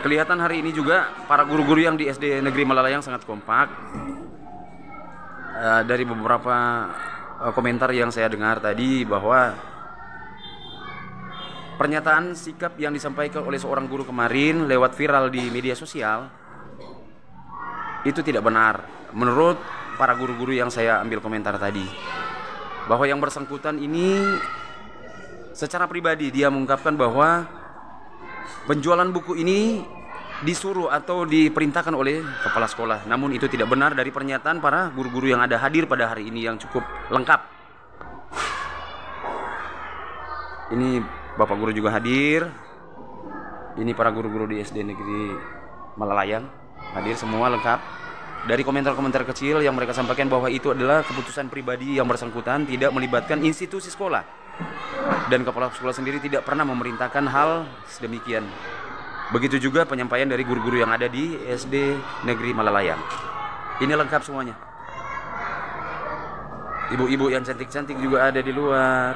Kelihatan hari ini juga para guru-guru yang di SD Negeri Malalayang sangat kompak. Dari beberapa komentar yang saya dengar tadi bahwa pernyataan sikap yang disampaikan oleh seorang guru kemarin lewat viral di media sosial itu tidak benar. Menurut para guru-guru yang saya ambil komentar tadi, bahwa yang bersangkutan ini secara pribadi dia mengungkapkan bahwa penjualan buku ini disuruh atau diperintahkan oleh kepala sekolah. Namun itu tidak benar dari pernyataan para guru-guru yang ada hadir pada hari ini yang cukup lengkap. Ini Bapak Guru juga hadir. Ini para guru-guru di SD Negeri Malalayang hadir semua lengkap. Dari komentar-komentar kecil yang mereka sampaikan bahwa itu adalah keputusan pribadi yang bersangkutan, tidak melibatkan institusi sekolah. Dan kepala sekolah sendiri tidak pernah memerintahkan hal sedemikian. Begitu juga penyampaian dari guru-guru yang ada di SD Negeri Malalayang. Ini lengkap semuanya. Ibu-ibu yang cantik-cantik juga ada di luar.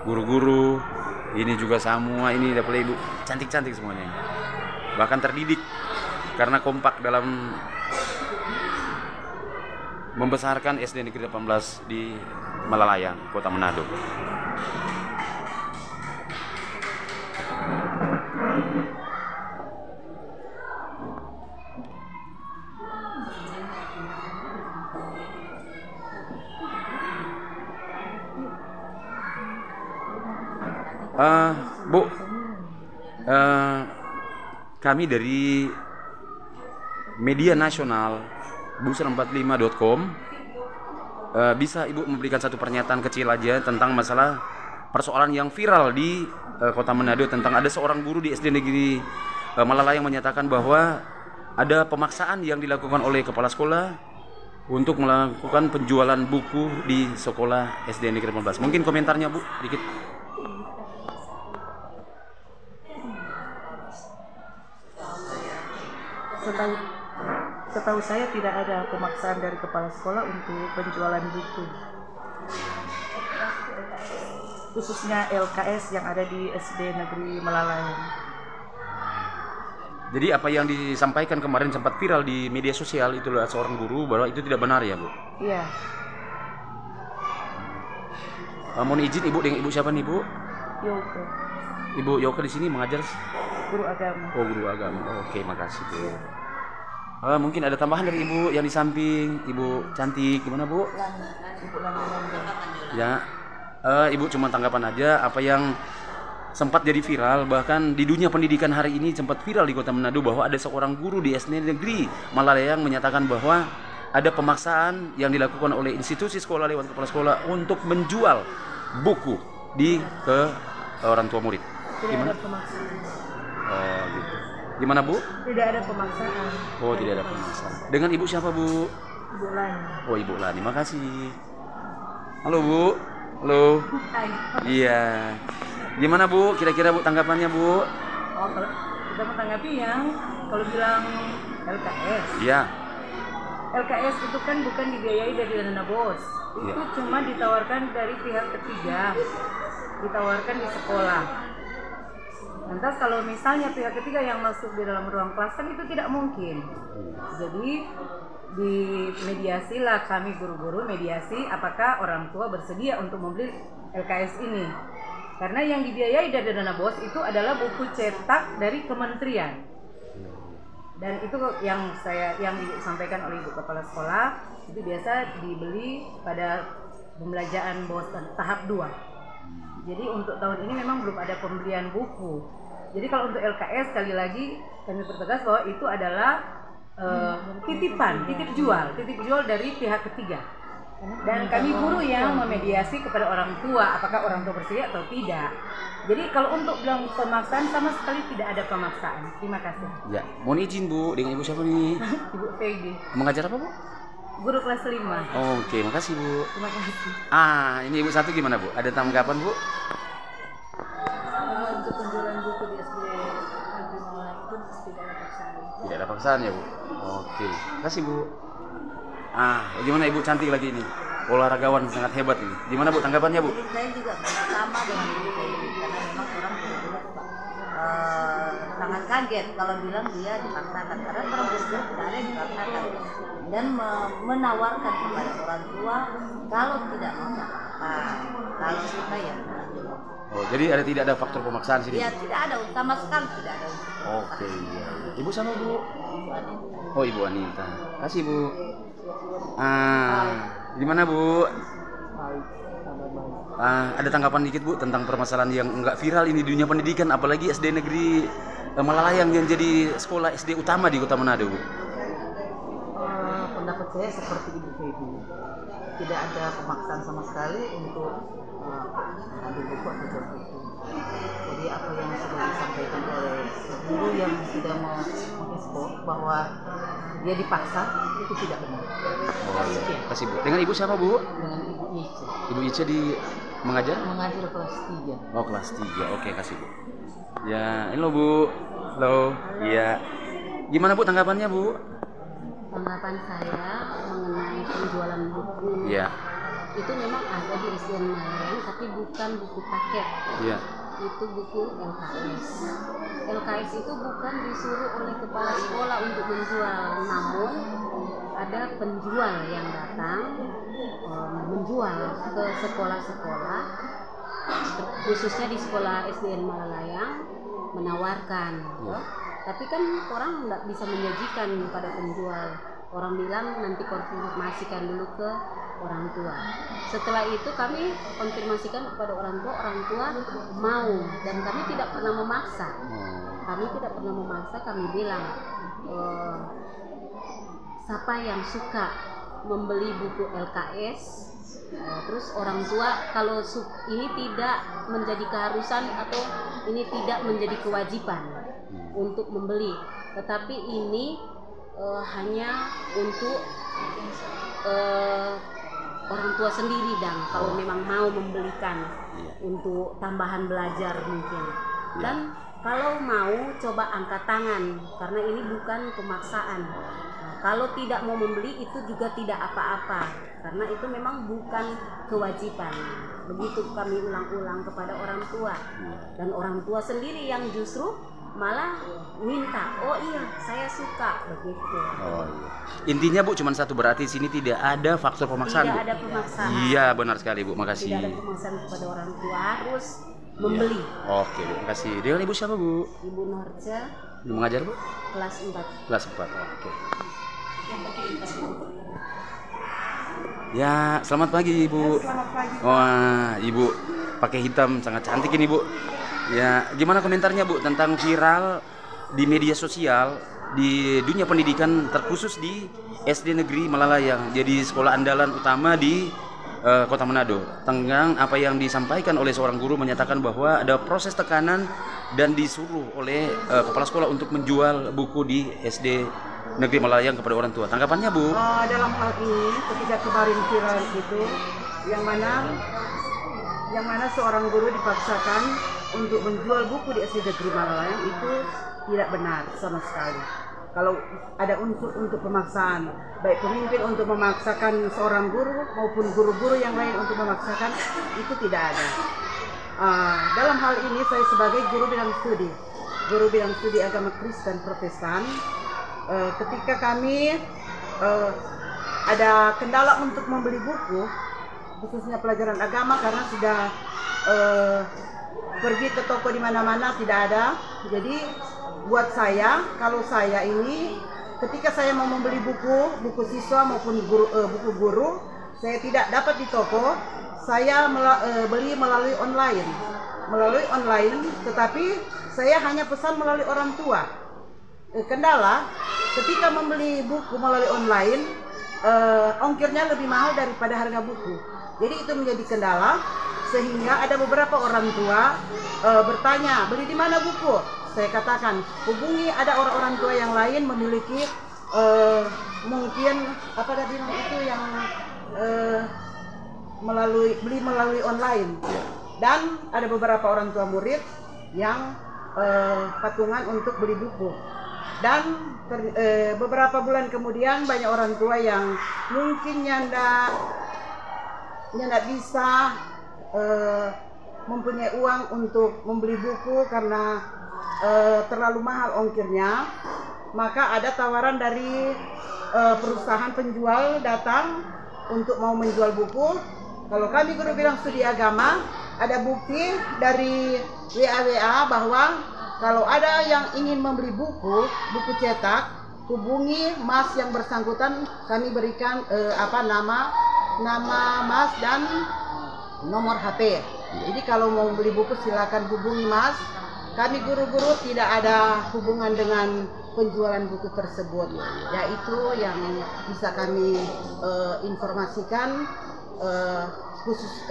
Guru-guru, ini juga semua, ini dapat ibu cantik-cantik semuanya. Bahkan terdidik karena kompak dalam membesarkan SD Negeri 18 di Malalayang, Kota Manado. Bu, kami dari media nasional buser45.com, bisa Ibu memberikan satu pernyataan kecil aja tentang masalah persoalan yang viral di Kota Manado tentang ada seorang guru di SD Negeri Malalayang menyatakan bahwa ada pemaksaan yang dilakukan oleh kepala sekolah untuk melakukan penjualan buku di sekolah SD Negeri 18. Mungkin komentarnya Bu, dikit. Setahu saya tidak ada pemaksaan dari kepala sekolah untuk penjualan buku, khususnya LKS yang ada di SD Negeri Malalayang. Jadi apa yang disampaikan kemarin sempat viral di media sosial itu adalah seorang guru, bahwa itu tidak benar ya Bu? Iya. Mohon izin Ibu, dengan Ibu siapa nih Bu? Yoke. Ibu Yoke di sini mengajar Guru agama. Oh, guru agama. Oh, oke, makasih Bu. Mungkin ada tambahan dari Ibu yang di samping. Ibu cantik, gimana Bu? Ibu Lani. Ya, Ibu cuma tanggapan aja apa yang sempat jadi viral, bahkan di dunia pendidikan hari ini sempat viral di Kota Manado bahwa ada seorang guru di SD Negeri Malalayang menyatakan bahwa ada pemaksaan yang dilakukan oleh institusi sekolah lewat kepala sekolah untuk menjual buku ke orang tua murid. Gimana? Tidak ada pemaksaan. Oh, gitu. Gimana Bu? Tidak ada pemaksaan. Oh, tidak ada pemaksaan. Dengan Ibu siapa Bu? Ibu Lani. Oh, Ibu Lani, makasih. Halo Bu. Halo. Hai. Iya. Gimana Bu? Kira-kira Bu tanggapannya Bu? Oh, kalau kita mau tanggapi yang kalau bilang LKS. Iya. LKS itu kan bukan dibiayai dari dana BOS. Itu cuma ditawarkan dari pihak ketiga. Ditawarkan di sekolah. Lantas kalau misalnya pihak ketiga yang masuk di dalam ruang kelas kan itu tidak mungkin. Jadi di mediasilah kami guru-guru mediasi apakah orang tua bersedia untuk membeli LKS ini. Karena yang dibiayai dari dana BOS itu adalah buku cetak dari kementerian. Dan itu yang disampaikan oleh Ibu Kepala Sekolah itu biasa dibeli pada pembelajaran BOS tahap 2. Jadi untuk tahun ini memang belum ada pembelian buku. Jadi kalau untuk LKS sekali lagi kami pertegas bahwa itu adalah titip jual dari pihak ketiga. Dan kami guru yang memediasi kepada orang tua apakah orang tua bersedia atau tidak. Jadi kalau untuk bilang pemaksaan sama sekali tidak ada pemaksaan. Terima kasih. Ya, mohon izin Bu, dengan Ibu siapa nih? Ibu Peggy. Mengajar apa Bu? Guru kelas 5. Oh, oke, makasih Bu. Terima kasih. Ini Ibu satu gimana Bu? Ada tanggapan Bu? Untuk penjualan buku di SD Negeri Malalayang itu tidak ada paksaan. Tidak ada paksaan ya Bu? Oke, makasih Bu. Bagaimana Ibu cantik lagi ini? Olahragawan sangat hebat ini. Gimana Bu tanggapannya Bu? Saya juga sama dengan Ibu Peggy karena memang orang benar-benar sangat kaget kalau bilang dia dipaksakan, karena orang guru tidak ada yang dipaksakan, dan menawarkan kepada orang tua kalau tidak mau nggak apa-apa, kalau suka ya. Oh, jadi tidak ada faktor pemaksaan sini? Ya tidak ada, sama sekali tidak ada. Oke, iya. Ibu sama Bu? Ibu Anita. Oh, Ibu Anita. Kasih Bu. Gimana Bu? Ada tanggapan dikit Bu tentang permasalahan yang enggak viral ini di dunia pendidikan, apalagi SD negeri Malalayang yang jadi sekolah SD utama di Kota Manado Bu? Pendapat saya seperti Ibu Feby, tidak ada pemaksaan sama sekali untuk ambil buku atau jual buku. Jadi apa yang sudah disampaikan oleh guru yang sudah mengekspor bahwa dia dipaksa, itu tidak benar. Oh iya. Kasih Bu. Dengan Ibu siapa Bu? Dengan Ibu Ica. Ibu Ica di mengajar? Mengajar kelas 3. Oh kelas 3. Oke, kasih Bu. Ya, halo Bu. Halo. Iya. Gimana Bu tanggapannya Bu? Tanggapan saya mengenai penjualan buku, itu memang ada di SDN Malalayang, tapi bukan buku paket. Itu buku LKS. LKS itu bukan disuruh oleh kepala sekolah untuk menjual, namun ada penjual yang datang menjual ke sekolah-sekolah, khususnya di sekolah SDN Malalayang, menawarkan. Tapi kan orang nggak bisa menyajikan pada penjual. Orang bilang nanti konfirmasikan dulu ke orang tua. Setelah itu kami konfirmasikan kepada orang tua mau, dan kami tidak pernah memaksa. Kami bilang siapa yang suka membeli buku LKS, terus orang tua kalau ini tidak menjadi keharusan atau ini tidak menjadi kewajiban untuk membeli, tetapi ini hanya untuk orang tua sendiri, dan kalau memang mau membelikan untuk tambahan belajar mungkin. Dan kalau mau coba angkat tangan, karena ini bukan pemaksaan. Kalau tidak mau membeli itu juga tidak apa-apa, karena itu memang bukan kewajiban. Begitu kami ulang-ulang kepada orang tua, dan orang tua sendiri yang justru malah minta, oh iya saya suka, begitu. Oh iya. Intinya Bu cuma satu, berarti sini tidak ada faktor pemaksaan. Tidak Bu? ada pemaksaan. Iya benar sekali Bu, makasih. Tidak ada pemaksaan kepada orang tua harus membeli. Oke Bu, makasih. Dengan Ibu siapa Bu? Ibu Norja. Ibu mengajar Bu? Kelas 4. Kelas 4. Oke. Ya, selamat pagi Ibu. Selamat pagi. Wah, Ibu pakai hitam sangat cantik ini Bu. Ya, gimana komentarnya Bu tentang viral di media sosial di dunia pendidikan, terkhusus di SD Negeri Malalayang, jadi sekolah andalan utama di Kota Manado, tentang apa yang disampaikan oleh seorang guru menyatakan bahwa ada proses tekanan dan disuruh oleh kepala sekolah untuk menjual buku di SD Negeri Malalayang kepada orang tua. Tanggapannya Bu? Dalam hal ini ketika kemarin viral itu, yang mana seorang guru dipaksakan untuk menjual buku di SD Negeri Malalayang, itu tidak benar sama sekali. Kalau ada unsur untuk pemaksaan, baik pemimpin untuk memaksakan seorang guru maupun guru-guru yang lain untuk memaksakan, itu tidak ada. Dalam hal ini saya sebagai guru bidang studi agama Kristen Protestan, ketika kami ada kendala untuk membeli buku, khususnya pelajaran agama, karena sudah pergi ke toko di mana-mana tidak ada. Jadi buat saya, kalau saya ini ketika saya mau membeli buku siswa maupun buku guru, saya tidak dapat di toko, saya beli melalui online, tetapi saya hanya pesan melalui orang tua. Kendala ketika membeli buku melalui online, ongkirnya lebih mahal daripada harga buku. Jadi itu menjadi kendala, sehingga ada beberapa orang tua bertanya, beli di mana buku? Saya katakan, hubungi ada orang tua yang lain memiliki mungkin apa tadi itu yang beli melalui online. Dan ada beberapa orang tua murid yang patungan untuk beli buku. Dan beberapa bulan kemudian banyak orang tua yang mungkin nggak bisa mempunyai uang untuk membeli buku karena terlalu mahal ongkirnya, maka ada tawaran dari perusahaan penjual datang untuk mau menjual buku. Kalau kami guru bidang studi agama, ada bukti dari WA bahwa kalau ada yang ingin membeli buku cetak, hubungi Mas yang bersangkutan, kami berikan nama Mas dan nomor HP. Jadi kalau mau beli buku silakan hubungi Mas. Kami guru-guru tidak ada hubungan dengan penjualan buku tersebut. Ya itu yang bisa kami informasikan khusus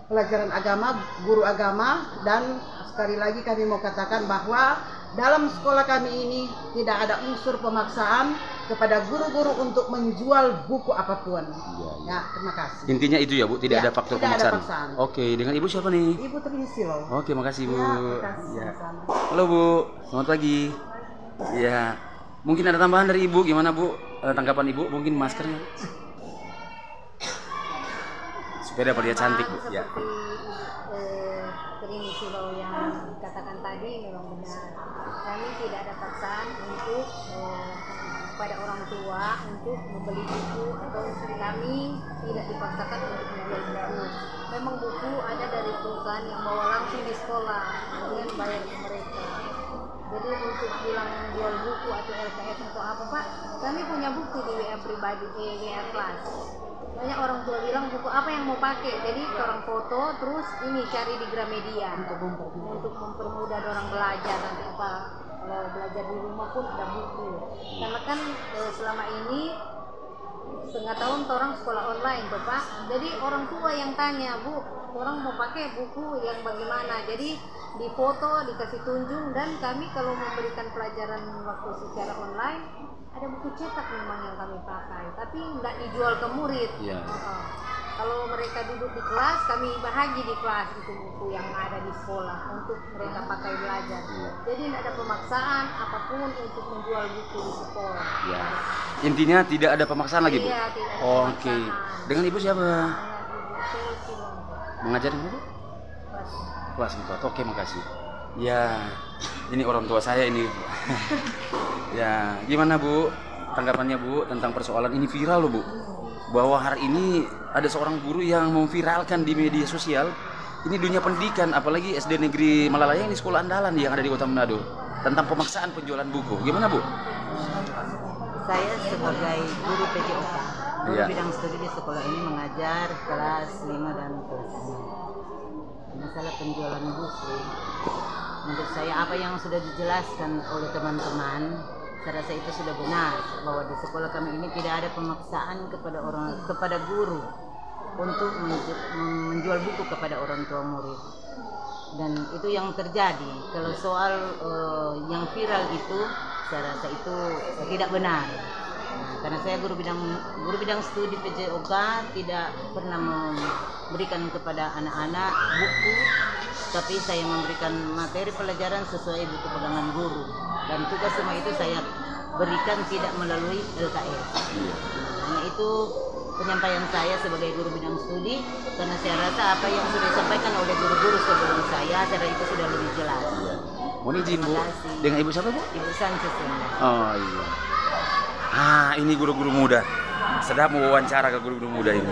pelajaran agama, guru agama. Dan sekali lagi kami mau katakan bahwa dalam sekolah kami ini tidak ada unsur pemaksaan kepada guru-guru untuk menjual buku apapun. Ya, terima kasih. Intinya itu ya Bu, tidak ada faktor pemaksaan. Oke, dengan Ibu siapa nih? Ibu Trinisilo. Oke, makasih Bu. Ya. Halo Bu, selamat pagi. Ya, mungkin ada tambahan dari Ibu, gimana Bu? Tanggapan Ibu, mungkin maskernya supaya dapat dia cantik Bu. Ya. Trinisilo yang dikatakan tadi memang benar. Kami tidak ada paksaan untuk pada orang tua untuk membeli buku, atau kami tidak dipaksakan untuk menjual buku. Memang buku ada dari perusahaan yang bawa langsung di sekolah, kemudian bayar ke mereka. Jadi untuk bilang jual buku atau LKS atau apa Pak, kami punya bukti di WA pribadi, WA kelas. Banyak orang tua bilang buku apa yang mau pakai, jadi orang foto terus ini cari di Gramedia untuk mempermudah orang belajar nanti apa. Kalau belajar di rumah pun ada buku. Karena kan selama ini setengah tahun orang sekolah online tuh Pak. Jadi orang tua yang tanya, Bu, orang mau pakai buku yang bagaimana? Jadi di foto dikasih tunjuk, dan kami kalau memberikan pelajaran waktu secara online ada buku cetak memang yang kami pakai, tapi tidak dijual ke murid. Kalau mereka duduk di kelas, kami bahagi di kelas itu buku yang ada di sekolah untuk mereka pakai belajar. Jadi tidak ada pemaksaan apapun untuk menjual buku di sekolah. Intinya tidak ada pemaksaan lagi Bu? Iya, tidak ada Oke. Dengan Ibu siapa? Mengajar di mana? Kelas 4. Oke, makasih. Ya, ini orang tua saya ini. Ya, gimana Bu? Tanggapannya Bu tentang persoalan ini viral loh Bu. Bahwa hari ini ada seorang guru yang memviralkan di media sosial. Ini dunia pendidikan, apalagi SD Negeri Malalaya ini sekolah andalan yang ada di Kota Manado. Tentang pemaksaan penjualan buku. Gimana Bu? Saya sebagai guru PJOK, guru bidang studi di sekolah ini mengajar kelas 5 dan kelas 6. Masalah penjualan buku, menurut saya apa yang sudah dijelaskan oleh teman-teman, saya rasa itu sudah benar bahwa di sekolah kami ini tidak ada pemaksaan kepada guru untuk menjual buku kepada orang tua murid. Dan itu yang terjadi. Kalau soal yang viral itu, saya rasa itu tidak benar. Karena saya guru bidang studi PJOK tidak pernah memberikan kepada anak-anak buku, tapi saya memberikan materi pelajaran sesuai buku pegangan guru, dan tugas semua itu saya berikan tidak melalui LKS. Nah, itu penyampaian saya sebagai guru bidang studi, karena saya rasa apa yang sudah disampaikan oleh guru-guru sebelum saya rasa itu sudah lebih jelas. Mohon izin Bu, dengan Ibu siapa Bu? Ibu Sanchez. Oh iya. Ini guru-guru muda. Sedap mewawancara ke guru-guru muda ini.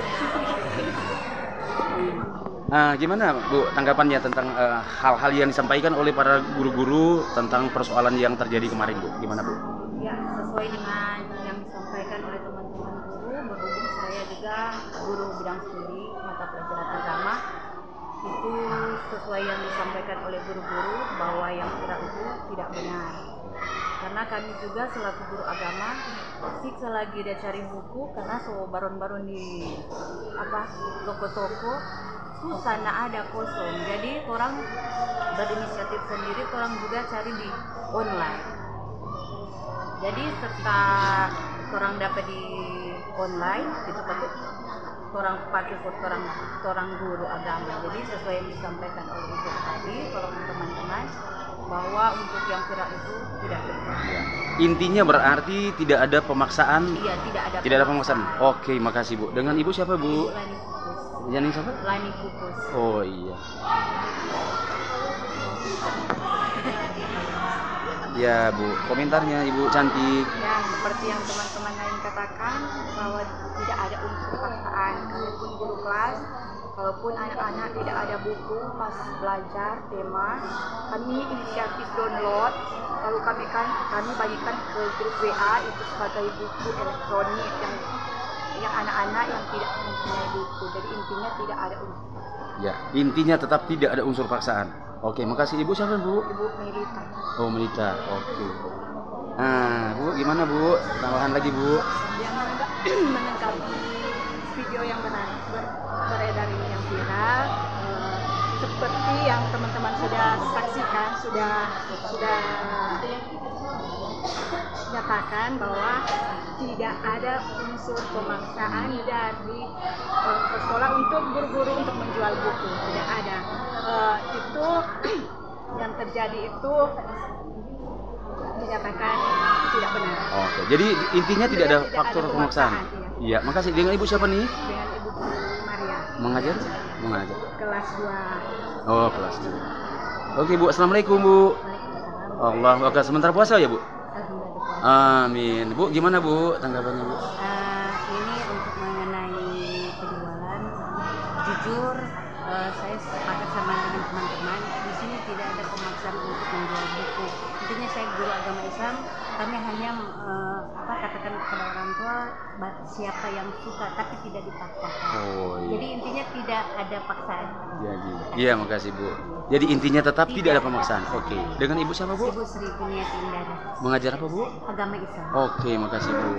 Gimana Bu tanggapannya tentang hal-hal yang disampaikan oleh para guru-guru tentang persoalan yang terjadi kemarin Bu? Gimana Bu? Ya, sesuai dengan yang disampaikan oleh teman-teman guru, berhubung saya juga guru bidang studi mata pelajaran agama, itu sesuai yang disampaikan oleh guru-guru bahwa yang viral itu tidak benar. Karena kami juga selaku guru agama, selagi dia cari buku, karena baron-baron di toko-toko susah, nggak ada kosong. Jadi orang berinisiatif sendiri, orang juga cari di online. Jadi setelah orang dapat di online, itu patut orang pakai buat orang guru agama. Jadi sesuai yang disampaikan oleh Ibu tadi, teman-teman, bahwa untuk yang viral itu tidak benar. Intinya berarti tidak ada pemaksaan. Iya, tidak ada pemaksaan. Oke, makasih Bu. Dengan Ibu siapa Bu? Lani Pupus. Yani siapa? Lani Pupus. Oh iya. Ya Bu, komentarnya Ibu cantik. Ya, seperti yang teman-teman lain katakan bahwa tidak ada unsur paksaan. Kalaupun guru kelas, kalaupun anak-anak tidak ada buku pas belajar tema, kami inisiatif download, lalu kami bagikan ke grup WA itu sebagai buku elektronik yang anak-anak yang tidak mempunyai buku. Jadi intinya tidak ada unsur paksaan. Ya, intinya tetap tidak ada unsur paksaan. Oke, makasih Ibu. Siapa Bu? Ibu Melita. Oh, Melita. Oke. Nah, Bu, gimana Bu? Tambahan lagi Bu. Yang menanggapi video yang beredar ini yang viral, seperti yang teman-teman sudah saksikan, sudah nyatakan bahwa tidak ada unsur pemaksaan dari sekolah untuk guru-guru untuk menjual buku, tidak ada. Itu yang terjadi itu dinyatakan tidak benar. Oke, jadi intinya tidak ada faktor pemaksaan. Iya, makasih. Dengan Ibu siapa nih? Dengan Ibu Maria. Mengajar? Mengajar. Kelas 2. Oh, kelas 2. Oke Bu, assalamualaikum Bu. Allah, oke, sebentar puasa ya Bu? Amin. Bu, gimana Bu tanggapannya Bu? Ini untuk mengenai penjualan, jujur saya sepakat sama dengan teman-teman. Di sini tidak ada pemaksaan untuk menjual buku. Intinya saya guru agama Islam, kami hanya katakan kepada orang tua siapa yang suka, tapi tidak dipaksakan. Oh, iya. Jadi intinya tidak ada paksaan. Jadi, iya makasih Bu. Jadi intinya tetap tidak ada pemaksaan. Oke. Dengan Ibu siapa Bu? Ibu Sri Kuniati Indara. Mengajar apa Bu? Agama Islam. Oke, makasih Bu.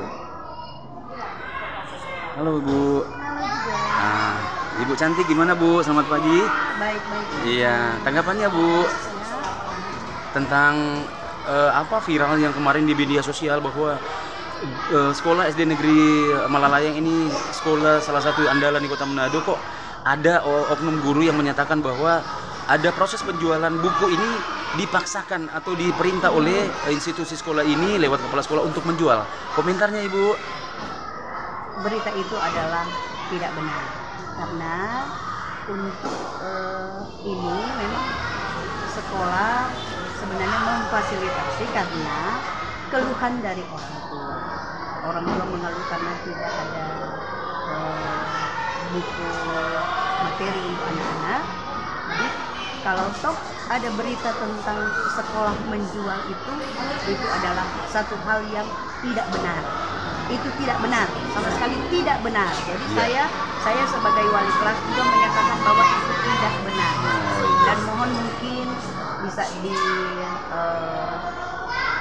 Halo Bu. Halo juga. Ibu cantik gimana Bu? Selamat pagi. Baik-baik. Iya, tanggapannya Bu tentang apa viral yang kemarin di media sosial bahwa sekolah SD Negeri Malalayang ini sekolah salah satu andalan di Kota Manado, kok ada oknum guru yang menyatakan bahwa ada proses penjualan buku ini dipaksakan atau diperintah oleh institusi sekolah ini lewat kepala sekolah untuk menjual. Komentarnya Ibu? Berita itu adalah tidak benar karena untuk ini memang sekolah sebenarnya memfasilitasi karena keluhan dari orang tua. Orang tua mengeluh karena tidak ada buku materi untuk anak-anak. Jadi kalau toh ada berita tentang sekolah menjual itu adalah satu hal yang tidak benar. Itu tidak benar, sama sekali tidak benar. Jadi saya sebagai wali kelas juga menyatakan bahwa itu tidak benar. Dan mohon mungkin bisa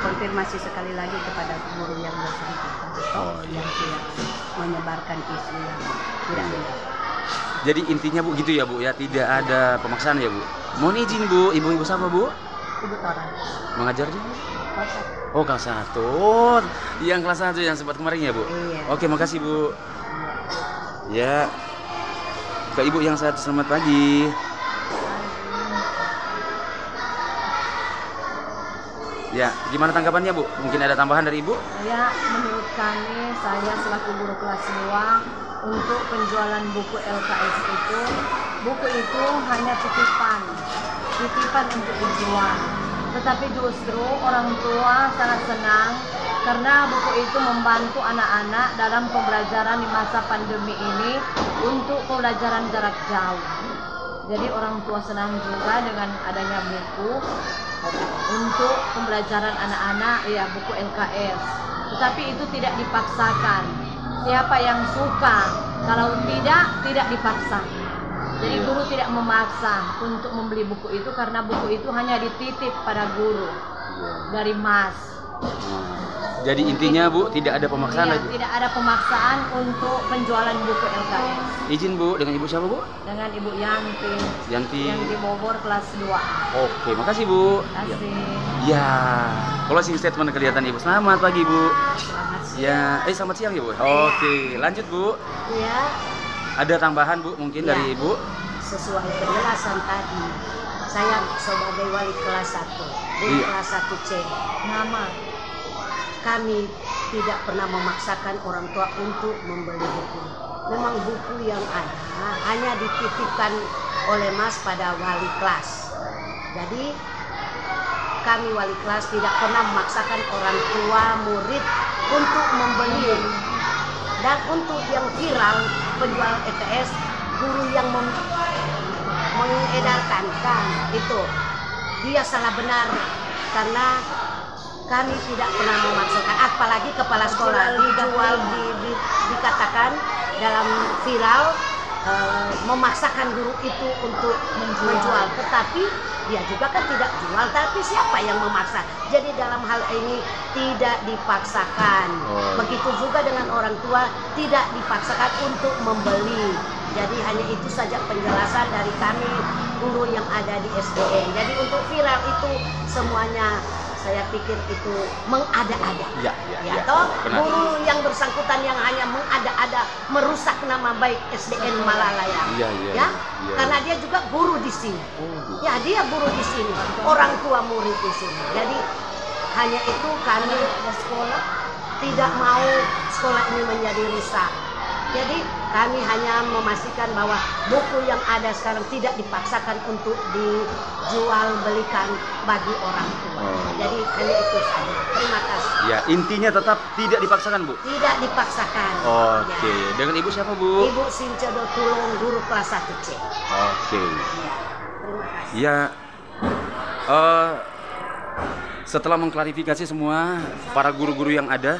konfirmasi sekali lagi kepada guru yang bersangkutan yang tidak menyebarkan isu yang tidak benar. Jadi intinya Bu gitu ya Bu ya, tidak ada pemaksaan ya Bu. Mohon izin Bu, ibu-ibu siapa Bu? Ibu Tora. Mengajarnya? Kelas 1. Oh kelas 1. Oh, yang kelas 1 yang sempat kemarin ya Bu? Iya. Oke, makasih Bu. Ya. Ke Ibu yang satu, selamat pagi. Ya, gimana tanggapannya Bu? Mungkin ada tambahan dari Ibu? Ya, menurut kami, saya selaku guru kelas 2, untuk penjualan buku LKS itu, buku itu hanya titipan untuk dijual. Tetapi justru orang tua sangat senang karena buku itu membantu anak-anak dalam pembelajaran di masa pandemi ini untuk pembelajaran jarak jauh. Jadi orang tua senang juga dengan adanya buku untuk pembelajaran anak-anak, ya buku LKS. Tetapi itu tidak dipaksakan. Siapa yang suka, kalau tidak dipaksa. Jadi guru tidak memaksa untuk membeli buku itu karena buku itu hanya dititip pada guru dari Mas. Jadi intinya Bu tidak ada pemaksaan lagi. Tidak ada pemaksaan untuk penjualan buku LKS. Izin Bu, dengan Ibu siapa Bu? Dengan Ibu Yanti. Yang di Bogor kelas 2. Oke, makasih Bu. Kasih. Ya, closing statement kelihatan Ibu. Selamat pagi Bu. Selamat siang. Ya, selamat siang ya Bu. Oke, lanjut Bu. Ya, Ada tambahan Bu mungkin dari Ibu? sesuai penjelasan tadi, saya sebagai wali kelas 1, guru kelas 1C, kami tidak pernah memaksakan orang tua untuk membeli buku. Memang buku yang ada hanya dititipkan oleh Mas pada wali kelas. Jadi kami wali kelas tidak pernah memaksakan orang tua murid untuk membeli. Dan untuk yang viral penjual LKS, guru yang mengedarkan kan itu dia salah benar, karena kami tidak pernah memaksakan, apalagi kepala sekolah dijual, dikatakan dalam viral memaksakan guru itu untuk menjual, tetapi dia juga kan tidak jual, tapi siapa yang memaksa? Jadi dalam hal ini tidak dipaksakan. Begitu juga dengan orang tua, tidak dipaksakan untuk membeli. Jadi hanya itu saja penjelasan dari kami guru yang ada di SDN. Jadi untuk viral itu semuanya saya pikir itu mengada-ada. Toh guru yang bersangkutan yang hanya mengada-ada merusak nama baik SDN Malalaya. Karena dia juga guru di sini. Ya, dia guru di sini, orang tua murid di sini. Jadi hanya itu kami sekolah tidak mau sekolah ini menjadi rusak. Jadi kami hanya memastikan bahwa buku yang ada sekarang tidak dipaksakan untuk dijual belikan bagi orang tua. Jadi hanya itu saja. Terima kasih. Ya, intinya tetap tidak dipaksakan, Bu? Tidak dipaksakan. Oke. Ya. Dengan Ibu siapa, Bu? Ibu Sincodo Tulung, guru kelas 1C. Oke. Ya, terima kasih. Ya, setelah mengklarifikasi semua para guru-guru yang ada,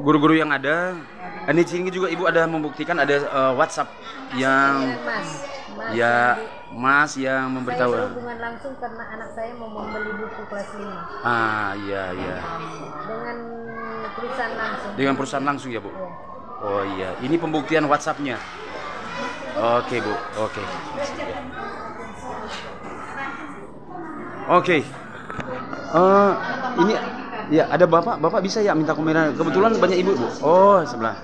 guru-guru yang ada, di sini juga Ibu ada membuktikan ada WhatsApp yang Mas yang memberitahu. Saya berhubungan langsung karena anak saya mau membeli buku kelas 5. Iya. Dengan perusahaan langsung. Dengan perusahaan langsung ya, Bu? Ya. Oh iya, ini pembuktian WhatsApp-nya. Oke, Bu. Oke. Ini ya, ada Bapak bisa ya minta komentar. Kebetulan banyak Ibu, Bu. Oh, sebelah.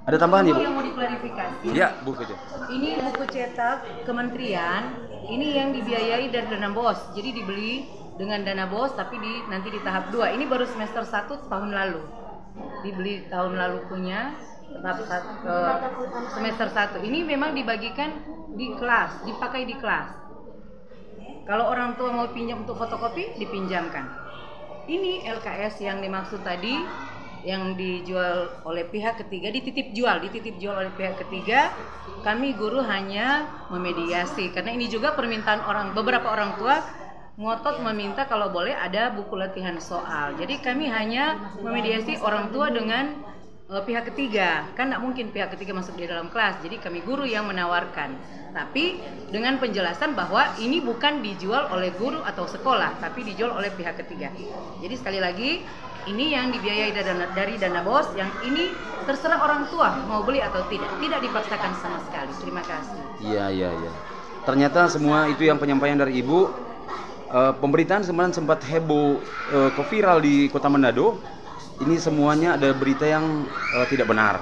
Ada tambahan, Ibu? Yang mau diklarifikasi. Ya, Bu, itu. Ini buku cetak kementerian, ini yang dibiayai dari dana BOS. Jadi dibeli dengan dana BOS tapi nanti di tahap 2. Ini baru semester 1 tahun lalu. Dibeli tahun lalu punya semester 1. Ini memang dibagikan di kelas, dipakai di kelas. Kalau orang tua mau pinjam untuk fotokopi, dipinjamkan. Ini LKS yang dimaksud tadi, yang dijual oleh pihak ketiga, dititip jual oleh pihak ketiga. Kami guru hanya memediasi, karena ini juga permintaan beberapa orang tua ngotot meminta kalau boleh ada buku latihan soal. Jadi kami hanya memediasi orang tua dengan pihak ketiga, kan tidak mungkin pihak ketiga masuk di dalam kelas. Jadi kami guru yang menawarkan, tapi dengan penjelasan bahwa ini bukan dijual oleh guru atau sekolah, tapi dijual oleh pihak ketiga. Jadi sekali lagi, ini yang dibiayai dari dana BOS, yang ini terserah orang tua mau beli atau tidak dipaksakan sama sekali. Terima kasih. Iya. Ternyata semua itu yang penyampaian dari Ibu. Pemberitaan sebenarnya sempat heboh, ke viral di Kota Manado. Ini semuanya ada berita yang tidak benar.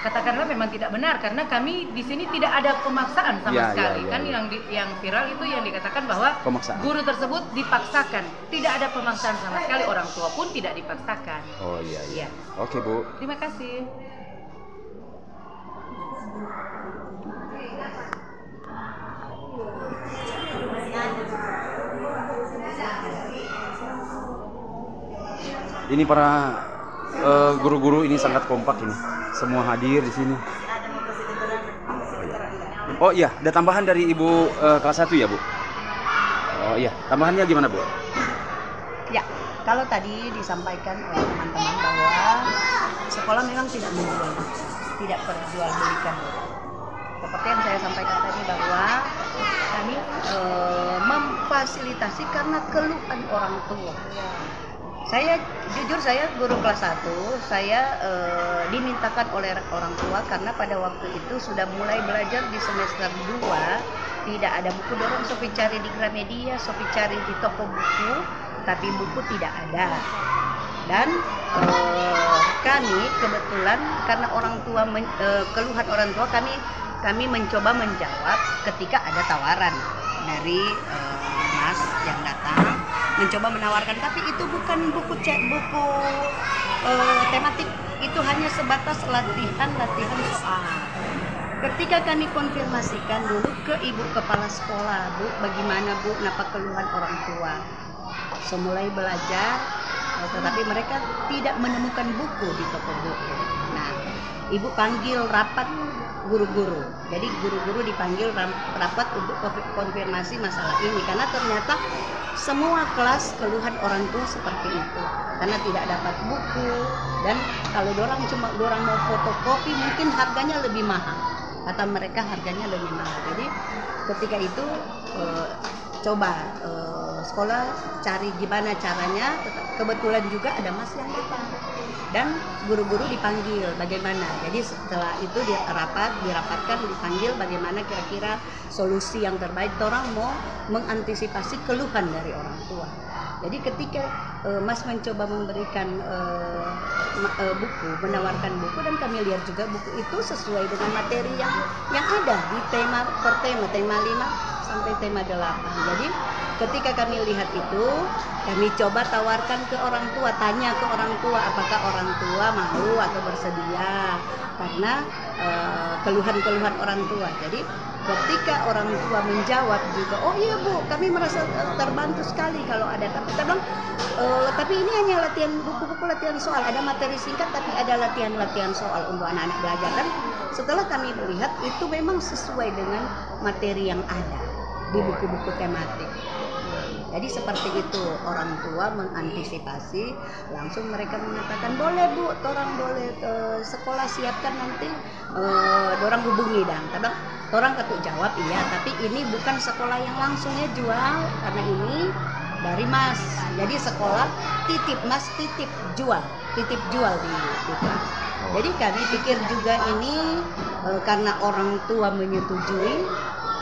Katakanlah memang tidak benar, karena kami di sini tidak ada pemaksaan sama sekali. Kan yang viral itu yang dikatakan bahwa pemaksaan. Guru tersebut dipaksakan. Tidak ada pemaksaan sama sekali, orang tua pun tidak dipaksakan. Oh iya. Oke, Bu. Terima kasih. Ini para guru-guru ini sangat kompak ini. Semua hadir di sini. Oh iya, ada tambahan dari Ibu kelas 1 ya, Bu? Oh iya, tambahannya gimana, Bu? Ya, kalau tadi disampaikan oleh teman-teman bahwa sekolah memang tidak menjual, tidak perjualbelikan. Seperti yang saya sampaikan tadi bahwa kami memfasilitasi karena keluhan orang tua. Saya jujur, saya guru kelas 1, saya dimintakan oleh orang tua karena pada waktu itu sudah mulai belajar di semester 2, tidak ada buku, dorong Sofi cari di Gramedia, Sofi cari di toko buku, tapi buku tidak ada. Dan kami kebetulan karena orang tua keluhan orang tua, kami mencoba menjawab ketika ada tawaran dari Mas yang datang mencoba menawarkan, tapi itu bukan buku tematik, itu hanya sebatas latihan soal. ketika kami konfirmasikan dulu ke ibu kepala sekolah, Bu, bagaimana Bu, kenapa keluhan orang tua? Semulai belajar, tetapi mereka tidak menemukan buku di toko buku. Nah, ibu panggil rapat guru-guru. Jadi guru-guru dipanggil rapat untuk konfirmasi masalah ini, karena ternyata semua kelas keluhan orang tua seperti itu, karena tidak dapat buku, dan kalau dorang mau fotokopi mungkin harganya lebih mahal, kata mereka harganya lebih mahal. Jadi ketika itu coba sekolah cari gimana caranya. Kebetulan juga ada mas yang datang dan guru-guru dipanggil bagaimana. Jadi setelah itu dirapatkan, dipanggil bagaimana kira-kira solusi yang terbaik. Orang mau mengantisipasi keluhan dari orang tua. Jadi ketika mas mencoba memberikan buku, menawarkan buku, dan kami lihat juga buku itu sesuai dengan materi yang ada di tema 5 sampai tema 8. Jadi ketika kami lihat itu, kami coba tawarkan ke orang tua, tanya ke orang tua apakah orang tua mau atau bersedia, karena keluhan-keluhan orang tua. Jadi ketika orang tua menjawab juga, oh iya Bu, kami merasa terbantu sekali kalau ada. Kita bilang, tapi ini hanya buku-buku latihan soal, ada materi singkat tapi ada latihan soal untuk anak-anak belajar. Dan setelah kami melihat itu memang sesuai dengan materi yang ada di buku-buku tematik. Jadi seperti itu, orang tua mengantisipasi, langsung mereka mengatakan boleh Bu, orang boleh sekolah siapkan nanti, orang hubungi dan orang ketuk jawab iya, tapi ini bukan sekolah yang langsungnya jual, karena ini dari mas. Jadi sekolah titip mas, titip jual di kelas. Jadi kami pikir juga ini karena orang tua menyetujui,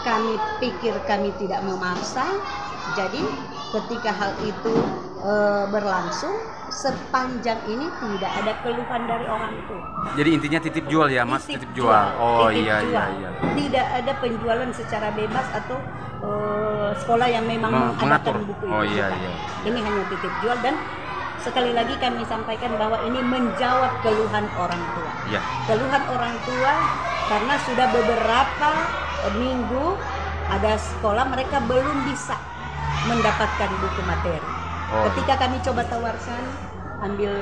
kami pikir kami tidak memaksa. Jadi ketika hal itu berlangsung, sepanjang ini tidak ada keluhan dari orang tua. Jadi intinya titip jual ya mas, titip jual. Oh iya. Tidak ada penjualan secara bebas atau sekolah yang memang mengadakan buku ini. Oh iya. Ini hanya titip jual, dan sekali lagi kami sampaikan bahwa ini menjawab keluhan orang tua. Iya. Keluhan orang tua karena sudah beberapa minggu ada sekolah mereka belum bisa mendapatkan buku materi. Ketika kami coba tawarkan, ambil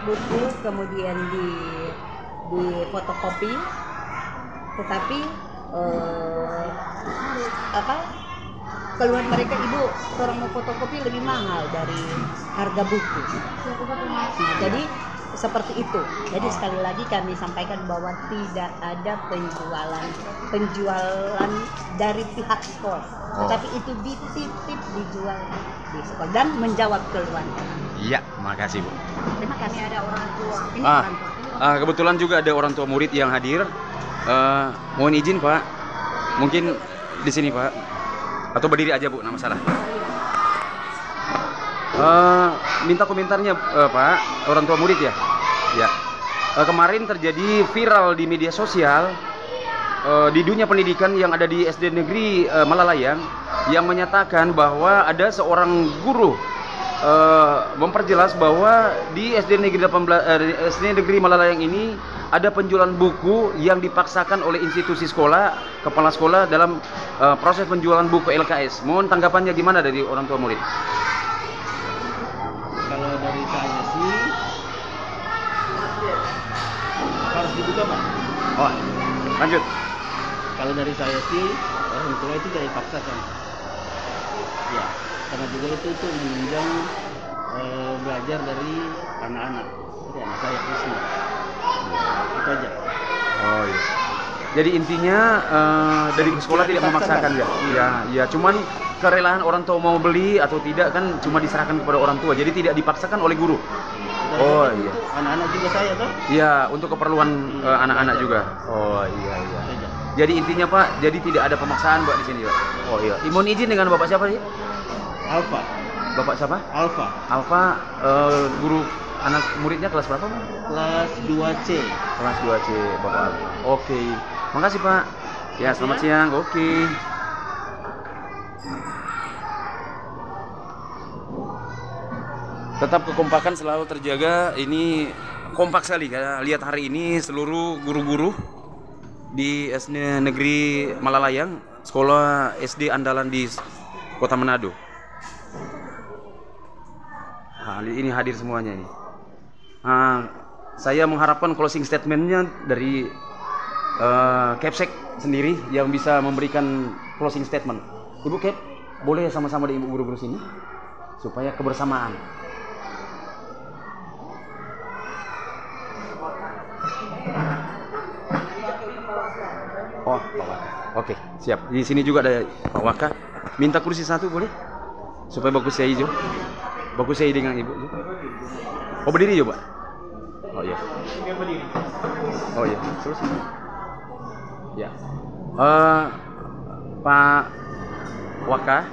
buku kemudian di fotokopi, tetapi keluhan mereka, Ibu, orang mau fotokopi lebih mahal dari harga buku. Nah, jadi seperti itu. Jadi sekali lagi kami sampaikan bahwa tidak ada penjualan dari pihak sekolah, tetapi itu dititip, dijual di sekolah dan menjawab keluhan. Iya, makasih Bu. Terima kasih. Ada orang tua. Ini orang tua. Kebetulan juga ada orang tua murid yang hadir. Mohon izin Pak, mungkin di sini Pak, atau berdiri aja Bu, nggak masalah. Minta komentarnya Pak, orang tua murid ya. Ya. Kemarin terjadi viral di media sosial di dunia pendidikan yang ada di SD Negeri Malalayang, yang menyatakan bahwa ada seorang guru memperjelas bahwa di SD Negeri Malalayang ini ada penjualan buku yang dipaksakan oleh institusi sekolah, kepala sekolah dalam proses penjualan buku LKS. Mohon tanggapannya gimana dari orang tua murid? Kalau dari saya sih harus dibuka Pak. Oh, lanjut. Kalau dari saya sih orang tua itu tidak dipaksakan. Ya, karena juga itu menunjang belajar dari anak-anak. Jadi anak saya Krisna. Itu aja. Oh iya. Jadi intinya dari sekolah tidak memaksakan ya. Ya, cuman kerelaan orang tua mau beli atau tidak kan cuma diserahkan kepada orang tua. Jadi tidak dipaksakan oleh guru. Oh iya. Anak-anak juga saya toh? Iya, untuk keperluan anak-anak juga. Oh iya. Jadi intinya Pak, jadi tidak ada pemaksaan Pak di sini Pak. Oh iya. Mohon izin dengan Bapak siapa sih? Alfa. Bapak siapa? Alfa, guru anak muridnya kelas berapa Pak? Kelas 2C. Kelas 2C Bapak. Oke. Makasih Pak. Ya, selamat siang. Oke. Tetap kekompakan selalu terjaga. Ini kompak sekali. Lihat hari ini seluruh guru-guru di SD Negeri Malalayang, sekolah SD andalan di Kota Manado. Nah, ini hadir semuanya ini. Saya mengharapkan closing statementnya dari Kepsek sendiri yang bisa memberikan closing statement. Ibu Kep, boleh sama-sama di ibu guru-guru sini supaya kebersamaan. Oh, Pak Waka. Oke, siap. Di sini juga ada Pak Waka. Minta kursi satu boleh? Supaya bagus saya hijau. Bagus saya dengan ibu. Oh, berdiri coba. Oh iya. Oh iya, terus. Ya. Pak Waka,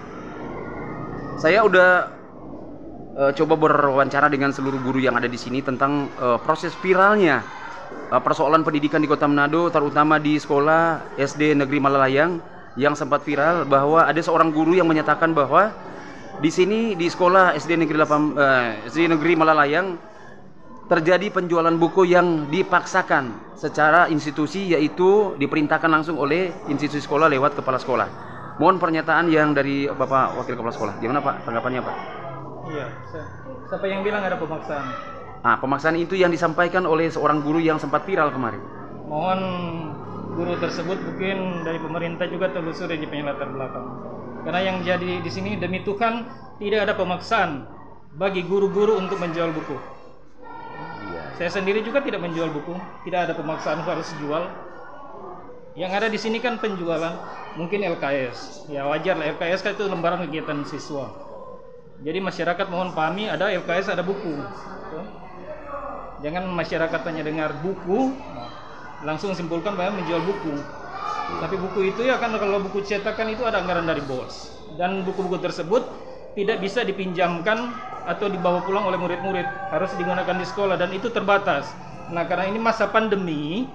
saya udah coba berwawancara dengan seluruh guru yang ada di sini tentang proses viralnya persoalan pendidikan di Kota Manado, terutama di sekolah SD Negeri Malalayang yang sempat viral bahwa ada seorang guru yang menyatakan bahwa di sini di sekolah SD Negeri Malalayang terjadi penjualan buku yang dipaksakan secara institusi, yaitu diperintahkan langsung oleh institusi sekolah lewat kepala sekolah. Mohon pernyataan yang dari Bapak Wakil Kepala Sekolah. Gimana Pak tanggapannya Pak? Iya, siapa yang bilang ada pemaksaan? Pemaksaan itu yang disampaikan oleh seorang guru yang sempat viral kemarin. Mohon guru tersebut mungkin dari pemerintah juga telusuri di latar belakang. Karena yang jadi di sini demi Tuhan tidak ada pemaksaan bagi guru-guru untuk menjual buku. Saya sendiri juga tidak menjual buku, tidak ada pemaksaan harus jual. Yang ada di sini kan penjualan, mungkin LKS. Ya wajar lah, LKS kan itu lembaran kegiatan siswa. Jadi masyarakat mohon pahami, ada LKS, ada buku. Jangan masyarakat hanya dengar buku, langsung simpulkan bahwa menjual buku. Tapi buku itu ya kan kalau buku cetakan itu ada anggaran dari bos. Dan buku-buku tersebut tidak bisa dipinjamkan atau dibawa pulang oleh murid-murid, harus digunakan di sekolah dan itu terbatas. Nah, karena ini masa pandemi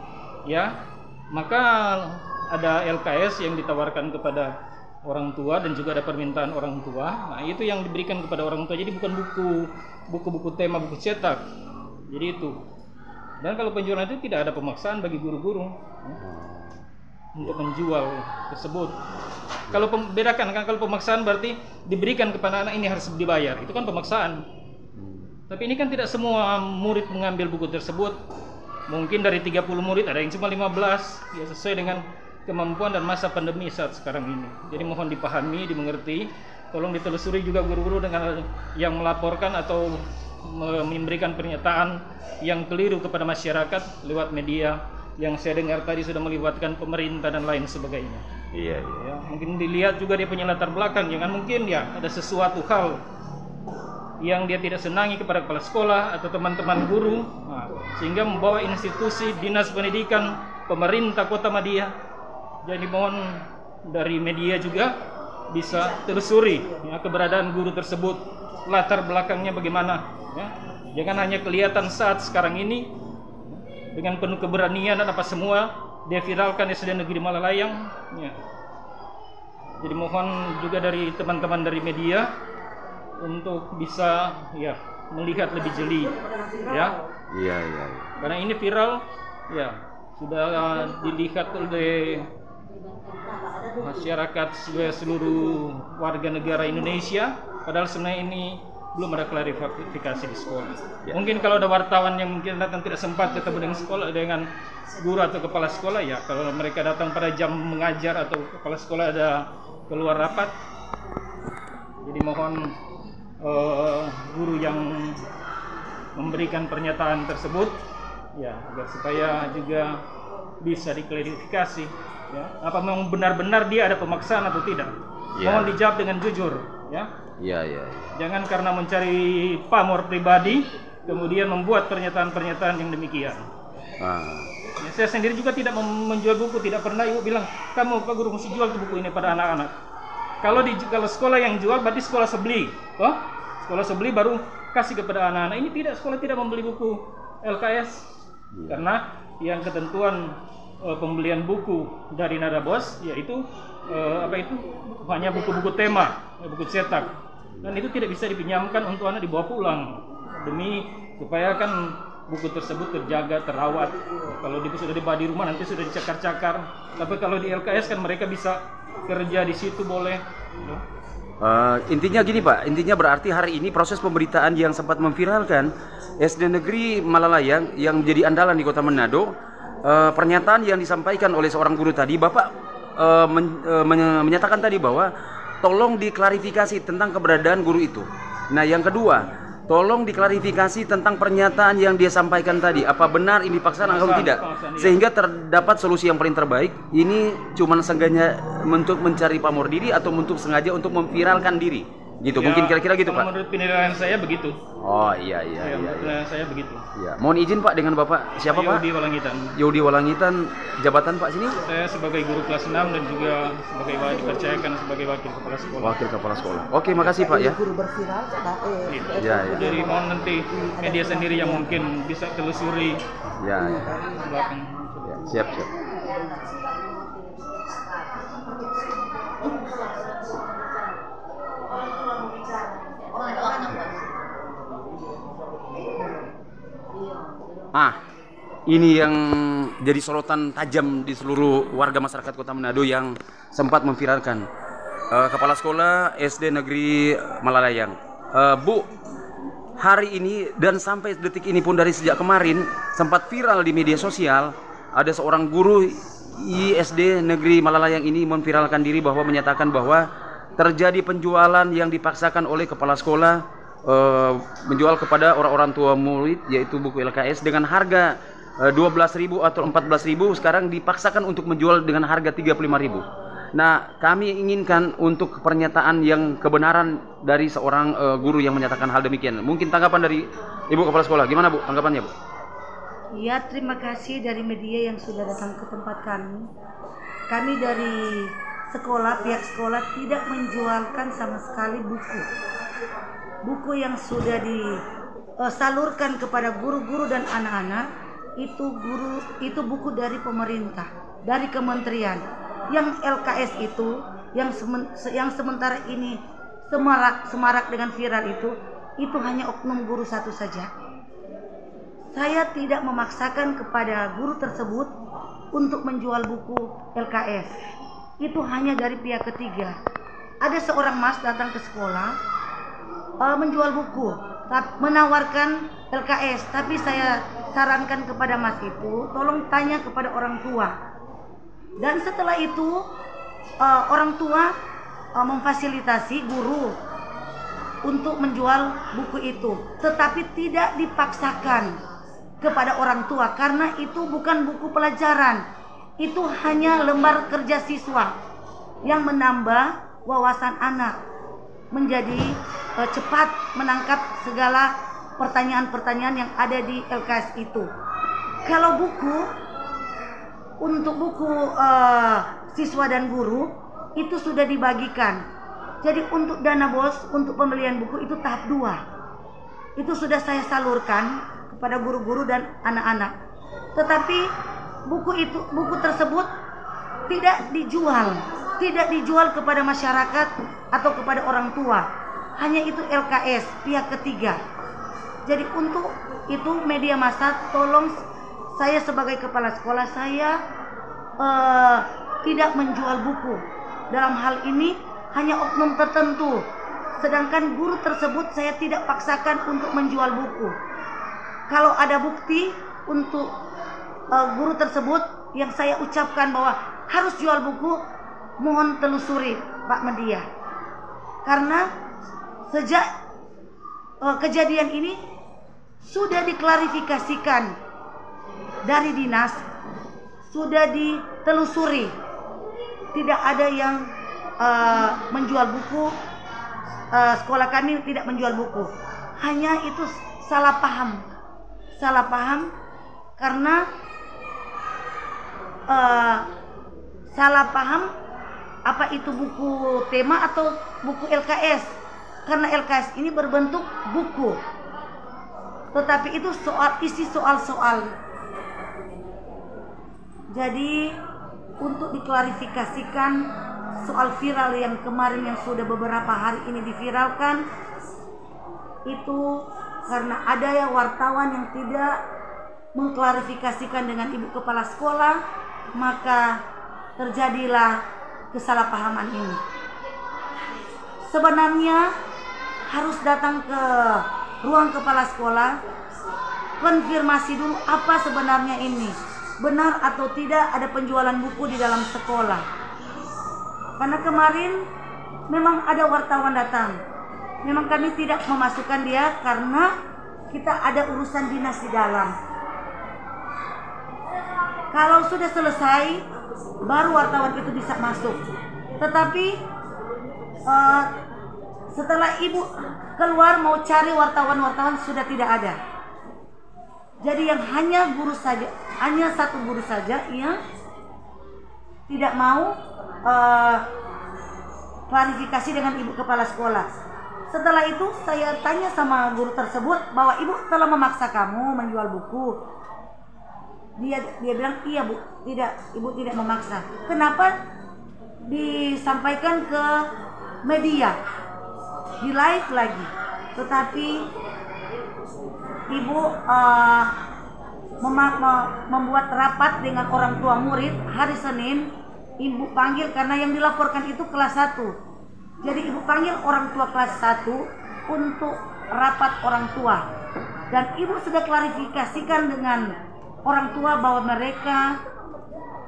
ya, maka ada LKS yang ditawarkan kepada orang tua dan juga ada permintaan orang tua. Nah, itu yang diberikan kepada orang tua. Jadi bukan buku-buku tema, buku cetak. Jadi itu. Dan kalau penjualan itu tidak ada pemaksaan bagi guru-guru untuk menjual tersebut. Kalau bedakan kan, kalau pemaksaan berarti diberikan kepada anak ini harus dibayar. Itu kan pemaksaan. Tapi ini kan tidak semua murid mengambil buku tersebut. Mungkin dari 30 murid ada yang cuma 15, ya sesuai dengan kemampuan dan masa pandemi saat sekarang ini. Jadi mohon dipahami, dimengerti. Tolong ditelusuri juga guru-guru dengan yang melaporkan atau memberikan pernyataan yang keliru kepada masyarakat lewat media yang saya dengar tadi sudah melibatkan pemerintah dan lain sebagainya. Iya. Ya, mungkin dilihat juga dia punya latar belakang, jangan mungkin ya ada sesuatu hal yang dia tidak senangi kepada kepala sekolah atau teman-teman guru, sehingga membawa institusi dinas pendidikan pemerintah Kota Madia. Jadi mohon dari media juga bisa telusuri ya, keberadaan guru tersebut, latar belakangnya bagaimana. Ya. Jangan hanya kelihatan saat sekarang ini dengan penuh keberanian dan apa semua dia viralkan SD Negeri Malalayang. Ya. Jadi mohon juga dari teman-teman dari media untuk bisa ya melihat lebih jeli, ya. Iya. Karena ini viral, ya sudah dilihat oleh masyarakat seluruh warga negara Indonesia. Padahal sebenarnya ini belum ada klarifikasi di sekolah. Ya. Mungkin kalau ada wartawan yang mungkin datang tidak sempat ketemu dengan sekolah, dengan guru atau kepala sekolah, ya kalau mereka datang pada jam mengajar atau kepala sekolah ada keluar rapat. Jadi mohon guru yang memberikan pernyataan tersebut, ya agar supaya juga bisa diklarifikasi, ya apa memang benar-benar dia ada pemaksaan atau tidak. Ya. Mohon dijawab dengan jujur, ya. Iya. Jangan karena mencari pamor pribadi kemudian membuat pernyataan-pernyataan yang demikian. Ya, saya sendiri juga tidak menjual buku, tidak pernah ibu bilang kamu Pak Guru mesti jual buku ini pada anak-anak. Kalau sekolah yang jual berarti sekolah sebeli, sekolah sebeli baru kasih kepada anak-anak. Ini tidak, sekolah tidak membeli buku LKS karena yang ketentuan pembelian buku dari Nada Bos yaitu hanya buku-buku tema, buku cetak. Dan itu tidak bisa dipinjamkan untuk anak dibawa pulang demi supaya kan buku tersebut terjaga, terawat. Kalau sudah dibawa di rumah nanti sudah dicakar-cakar. Tapi kalau di LKS kan mereka bisa kerja di situ boleh. Intinya gini Pak, intinya berarti hari ini proses pemberitaan yang sempat memviralkan SD Negeri Malalayang yang menjadi andalan di Kota Manado, pernyataan yang disampaikan oleh seorang guru tadi, Bapak menyatakan tadi bahwa tolong diklarifikasi tentang keberadaan guru itu. Nah yang kedua, tolong diklarifikasi tentang pernyataan yang dia sampaikan tadi, apa benar ini paksaan atau tidak, sehingga terdapat solusi yang paling terbaik. Ini cuma sengaja untuk mencari pamor diri atau untuk sengaja untuk memviralkan diri, gitu? Ya, mungkin kira-kira gitu Pak. Menurut penilaian saya begitu. Oh iya. Penilaian saya begitu. Ya. Mohon izin Pak dengan Bapak siapa Pak? Yodi Walangitan. Yodi Walangitan, jabatan Pak sini? Saya sebagai guru kelas 6 dan juga sebagai dipercayakan sebagai wakil kepala sekolah. Wakil kepala sekolah. Oke, makasih Pak ya. Guru berviral, Ya. Jadi mohon nanti media sendiri yang mungkin bisa telusuri. Ya. Belakang. Ya, siap. Ini yang jadi sorotan tajam di seluruh warga masyarakat Kota Manado yang sempat memviralkan Kepala Sekolah SD Negeri Malalayang. Bu, hari ini dan sampai detik ini pun dari sejak kemarin sempat viral di media sosial, ada seorang guru ISD Negeri Malalayang ini memviralkan diri bahwa menyatakan bahwa terjadi penjualan yang dipaksakan oleh kepala sekolah menjual kepada orang-orang tua murid, yaitu buku LKS dengan harga 12.000 atau 14.000, sekarang dipaksakan untuk menjual dengan harga 35.000. Nah, kami inginkan untuk pernyataan yang kebenaran dari seorang guru yang menyatakan hal demikian. Mungkin tanggapan dari Ibu Kepala Sekolah, gimana Bu tanggapannya Bu? Ya, terima kasih dari media yang sudah datang ke tempat kami. Kami dari sekolah, pihak sekolah tidak menjualkan sama sekali buku. Buku yang sudah disalurkan kepada guru-guru dan anak-anak itu buku dari pemerintah, dari kementerian. Yang LKS itu yang sementara ini semarak dengan viral itu hanya oknum guru satu saja. Saya tidak memaksakan kepada guru tersebut untuk menjual buku LKS. Itu hanya dari pihak ketiga. Ada seorang mas datang ke sekolah menjual buku, menawarkan LKS, tapi saya sarankan kepada mas itu tolong tanya kepada orang tua. Dan setelah itu orang tua memfasilitasi guru untuk menjual buku itu, tetapi tidak dipaksakan kepada orang tua karena itu bukan buku pelajaran, itu hanya lembar kerja siswa yang menambah wawasan anak menjadi cepat menangkap segala pertanyaan-pertanyaan yang ada di LKS itu. Kalau untuk buku siswa dan guru itu sudah dibagikan. Jadi untuk dana BOS untuk pembelian buku itu tahap 2. Itu sudah saya salurkan kepada guru-guru dan anak-anak. Tetapi buku tersebut tidak dijual kepada masyarakat atau kepada orang tua. Hanya itu LKS pihak ketiga. Jadi untuk itu media massa, tolong saya sebagai kepala sekolah saya tidak menjual buku. Dalam hal ini hanya oknum tertentu. Sedangkan guru tersebut saya tidak paksakan untuk menjual buku. Kalau ada bukti untuk guru tersebut yang saya ucapkan bahwa harus jual buku, mohon telusuri Pak Media. Karena sejak kejadian ini sudah diklarifikasikan dari dinas, sudah ditelusuri, tidak ada yang menjual buku. Sekolah kami tidak menjual buku, hanya itu salah paham karena salah paham apa itu buku tema atau buku LKS, karena LKS ini berbentuk buku, tetapi itu isi soal-soal. Jadi untuk diklarifikasikan soal viral yang kemarin yang sudah beberapa hari ini diviralkan, itu karena ada ya wartawan yang tidak mengklarifikasikan dengan ibu kepala sekolah, maka terjadilah kesalahpahaman ini. Sebenarnya harus datang ke ruang kepala sekolah, konfirmasi dulu apa sebenarnya ini, benar atau tidak ada penjualan buku di dalam sekolah. Karena kemarin memang ada wartawan datang, memang kami tidak memasukkan dia karena kita ada urusan dinas di dalam. Kalau sudah selesai, baru wartawan itu bisa masuk. Tetapi setelah ibu keluar mau cari wartawan sudah tidak ada. Jadi yang hanya guru saja, hanya satu guru saja yang tidak mau klarifikasi dengan ibu kepala sekolah. Setelah itu saya tanya sama guru tersebut bahwa ibu telah memaksa kamu menjual buku. Dia bilang iya bu, tidak, ibu tidak memaksa. Kenapa disampaikan ke media, di live lagi? Tetapi ibu membuat rapat dengan orang tua murid hari Senin. Ibu panggil karena yang dilaporkan itu kelas 1. Jadi ibu panggil orang tua kelas 1 untuk rapat orang tua. Dan ibu sudah klarifikasikan dengan orang tua bahwa mereka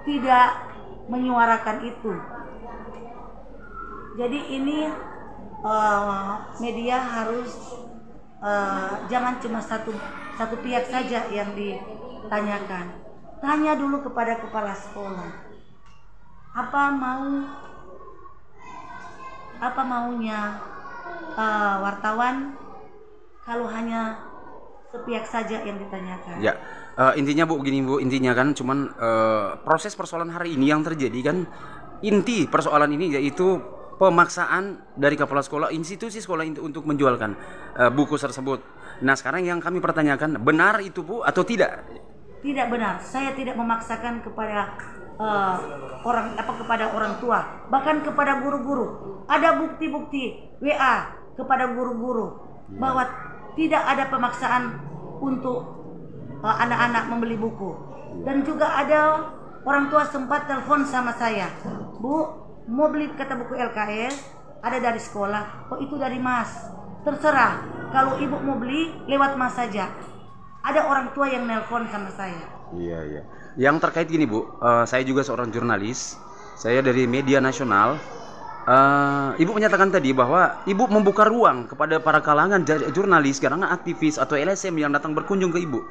tidak menyuarakan itu. Jadi ini media harus jangan cuma satu pihak saja yang ditanyakan. Tanya dulu kepada kepala sekolah. Apa maunya wartawan kalau hanya sepihak saja yang ditanyakan. Ya, intinya Bu begini Bu, intinya kan cuman proses persoalan hari ini yang terjadi kan, inti persoalan ini yaitu pemaksaan dari kepala sekolah, institusi sekolah untuk menjualkan buku tersebut. Nah sekarang yang kami pertanyakan, benar itu Bu atau tidak? Tidak benar, saya tidak memaksakan kepada kepada orang tua, bahkan kepada guru-guru. Ada bukti-bukti WA kepada guru-guru bahwa tidak ada pemaksaan untuk anak-anak membeli buku. Dan juga ada orang tua sempat telepon sama saya, Bu, mau beli kata buku LKS, ada dari sekolah. Oh itu dari Mas, terserah. Kalau ibu mau beli lewat Mas saja. Ada orang tua yang nelpon sama saya. Iya. Yang terkait gini Bu, saya juga seorang jurnalis, saya dari media nasional. Ibu menyatakan tadi bahwa ibu membuka ruang kepada para kalangan jurnalis, kalangan aktivis atau LSM yang datang berkunjung ke ibu.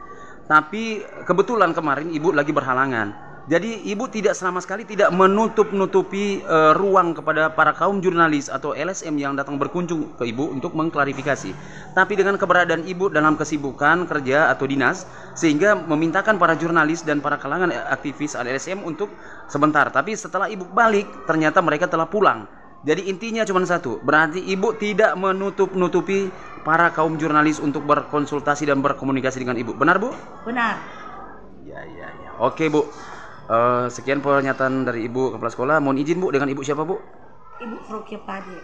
Tapi kebetulan kemarin ibu lagi berhalangan. Jadi ibu tidak sama sekali tidak menutupi ruang kepada para kaum jurnalis atau LSM yang datang berkunjung ke ibu untuk mengklarifikasi. Tapi dengan keberadaan ibu dalam kesibukan kerja atau dinas, sehingga memintakan para jurnalis dan para kalangan aktivis LSM untuk sebentar. Tapi setelah ibu balik, ternyata mereka telah pulang. Jadi intinya cuma satu, berarti ibu tidak menutupi para kaum jurnalis untuk berkonsultasi dan berkomunikasi dengan ibu. Benar Bu? Benar. Ya. Oke Bu. Sekian pernyataan dari Ibu kepala sekolah. Mohon izin Bu, dengan Ibu siapa Bu? Ibu Rokia Pade.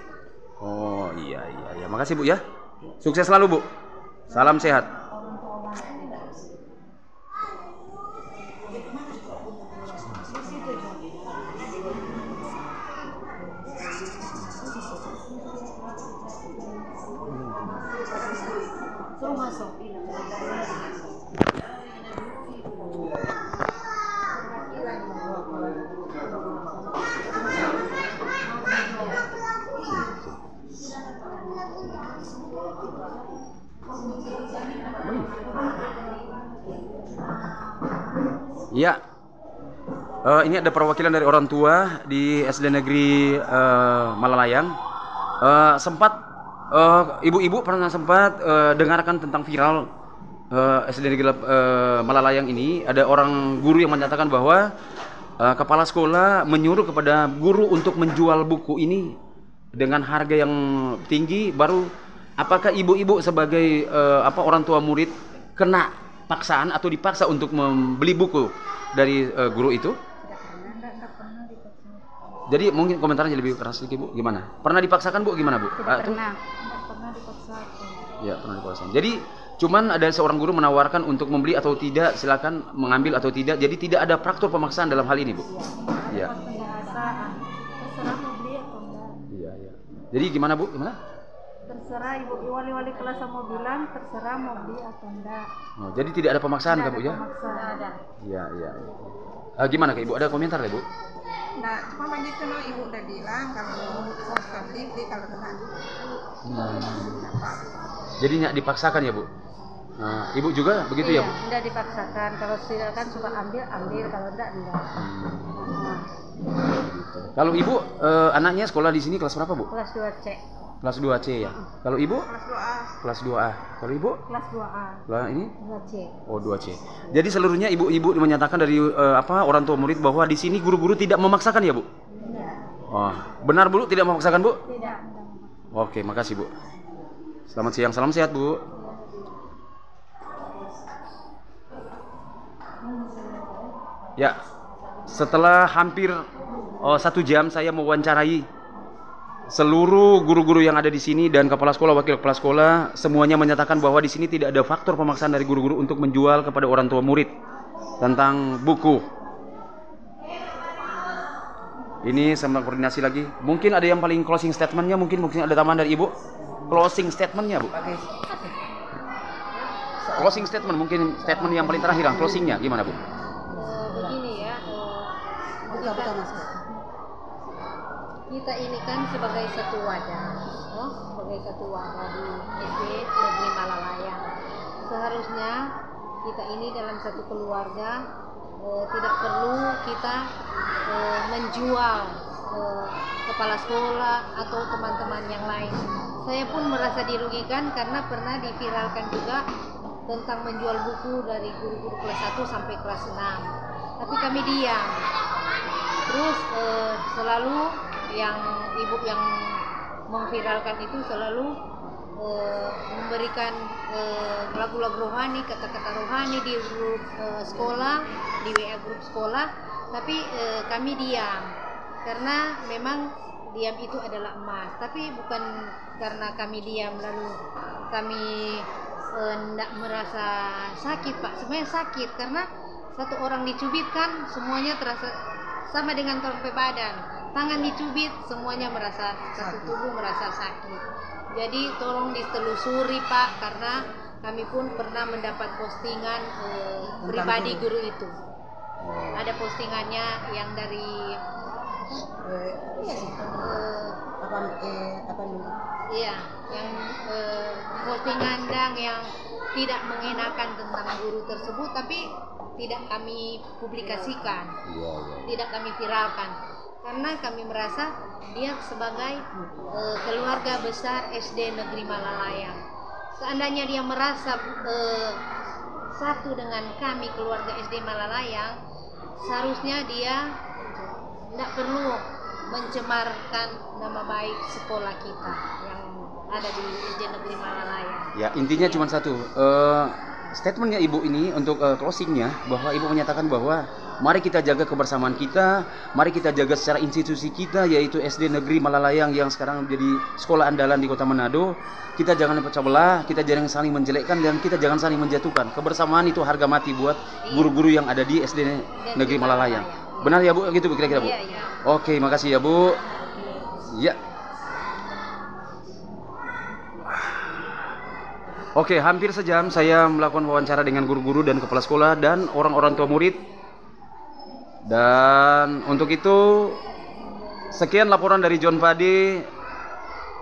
Oh iya. Makasih Bu ya. Sukses selalu Bu. Salam sehat. Suruh masuk. Ya, ini ada perwakilan dari orang tua di SD Negeri Malalayang. Sempat ibu-ibu pernah sempat dengarkan tentang viral SD Negeri Malalayang ini. Ada orang guru yang menyatakan bahwa kepala sekolah menyuruh kepada guru untuk menjual buku ini dengan harga yang tinggi. Baru apakah ibu-ibu sebagai orang tua murid kena paksaan atau dipaksa untuk membeli buku dari guru itu? Jadi mungkin komentarnya lebih keras sedikit Bu, gimana? Pernah dipaksakan Bu, gimana Bu? Tidak pernah dipaksakan. Ya, pernah dipaksakan. Jadi Cuman ada seorang guru menawarkan untuk membeli atau tidak, silakan mengambil atau tidak. Jadi tidak ada faktor pemaksaan dalam hal ini, Bu. Iya. Terserah mau beli atau enggak. Iya, iya. Jadi gimana, Bu? Gimana? Terserah ibu wali kelas mau bilang terserah mau beli atau enggak. Oh, jadi tidak ada pemaksaan, Kak, Bu ya? Pemaksaan ada. Iya, iya. Gimana, Kak Ibu? Ada komentar ya, Bu? Nah, cuma begitu no, ibu udah bilang kalau mau beli kalau kena. Jadi nggak dipaksakan ya, Bu? Nah, Ibu juga begitu ya, Bu? Tidak dipaksakan. Kalau silakan suka ambil, kalau enggak. Kalau Ibu anaknya sekolah di sini kelas berapa, Bu? Kelas 2C. Kelas 2C ya. Kalau Ibu? Kelas 2A. Kelas 2A. Kalau Ibu? Kelas 2A. Lah ini? 2C. Oh, 2C. Jadi seluruhnya ibu-ibu menyatakan dari orang tua murid bahwa di sini guru-guru tidak memaksakan ya, Bu? Tidak. Oh, benar, Bu? Tidak memaksakan, Bu? Tidak. Oke, makasih, Bu. Selamat siang, salam sehat, Bu. Ya, setelah hampir 1 jam saya mewawancarai seluruh guru-guru yang ada di sini dan kepala sekolah, wakil kepala sekolah, semuanya menyatakan bahwa di sini tidak ada faktor pemaksaan dari guru-guru untuk menjual kepada orang tua murid tentang buku. Ini sama koordinasi lagi. Mungkin ada yang paling closing statementnya, mungkin ada tambahan dari Ibu. Closing statementnya, Bu. Closing statement, mungkin statement yang paling terakhir, closingnya gimana, Bu? Begini ya, kita ini kan sebagai satu wadah, sebagai satu wadah di SD Negeri Malalayang. Seharusnya kita ini dalam satu keluarga tidak perlu kita menjual kepala sekolah atau teman-teman yang lain. Saya pun merasa dirugikan karena pernah diviralkan juga tentang menjual buku dari guru-guru kelas 1 sampai kelas 6. Tapi kami diam. Terus selalu yang ibu yang memviralkan itu selalu memberikan lagu-lagu rohani, kata-kata rohani di grup sekolah, di WA grup sekolah, tapi kami diam karena memang diam itu adalah emas. Tapi bukan karena kami diam lalu kami tidak merasa sakit, Pak. Sebenarnya sakit karena satu orang dicubit kan semuanya terasa sama dengan tolong badan. Tangan dicubit semuanya merasa satu tubuh merasa sakit. Jadi tolong ditelusuri, Pak, karena kami pun pernah mendapat postingan pribadi guru itu. Ada postingannya yang dari yang postingan yang tidak mengenakan tentang guru tersebut, tapi tidak kami publikasikan, tidak kami viralkan, karena kami merasa dia sebagai keluarga besar SD Negeri Malalayang. Seandainya dia merasa satu dengan kami keluarga SD Malalayang, seharusnya dia tidak perlu mencemarkan nama baik sekolah kita yang ada di SD Negeri Malalayang. Ya, intinya cuma satu. Statementnya Ibu ini untuk closingnya, bahwa Ibu menyatakan bahwa mari kita jaga kebersamaan kita, mari kita jaga secara institusi kita, yaitu SD Negeri Malalayang yang sekarang menjadi sekolah andalan di Kota Manado. Kita jangan pecah belah, kita jangan saling menjelekkan, dan kita jangan saling menjatuhkan. Kebersamaan itu harga mati buat guru-guru yang ada di SD Negeri Malalayang. Benar ya, Bu? Gitu kira-kira, Bu? Iya. Oke, makasih ya, Bu. Ya. Oke, hampir sejam saya melakukan wawancara dengan guru-guru dan kepala sekolah dan orang-orang tua murid. Dan untuk itu, sekian laporan dari John Pade,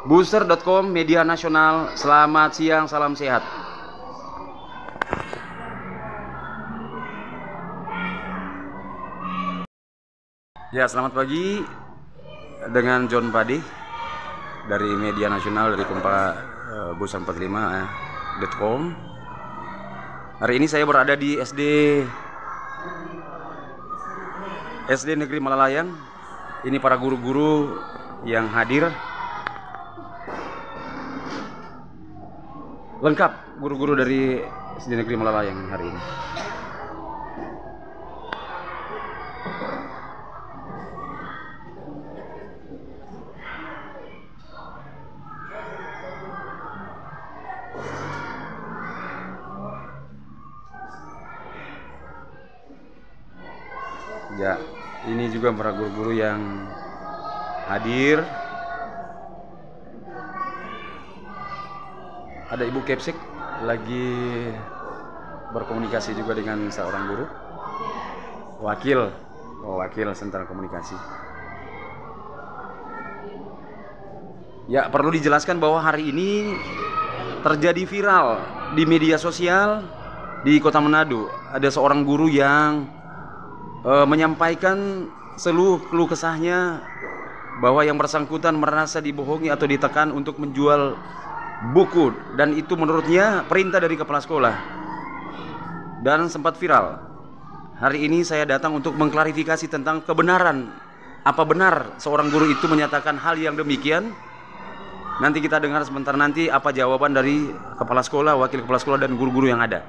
Booster.com, media nasional. Selamat siang, salam sehat. Ya, selamat pagi dengan John Pade dari media nasional dari Booster45.com. Hari ini saya berada di SD Negeri Malalayang. Ini para guru-guru yang hadir. Lengkap guru-guru dari SD Negeri Malalayang hari ini. Ya, ini juga para guru-guru yang hadir. Ada Ibu Kepsek lagi berkomunikasi juga dengan seorang guru. Wakil Sentra Komunikasi. Ya, perlu dijelaskan bahwa hari ini terjadi viral di media sosial di Kota Manado. Ada seorang guru yang menyampaikan seluruh keluh kesahnya bahwa yang bersangkutan merasa dibohongi atau ditekan untuk menjual buku, dan itu menurutnya perintah dari kepala sekolah dan sempat viral. Hari ini saya datang untuk mengklarifikasi tentang kebenaran. Apa benar seorang guru itu menyatakan hal yang demikian? Nanti kita dengar sebentar nanti apa jawaban dari kepala sekolah, wakil kepala sekolah, dan guru-guru yang ada.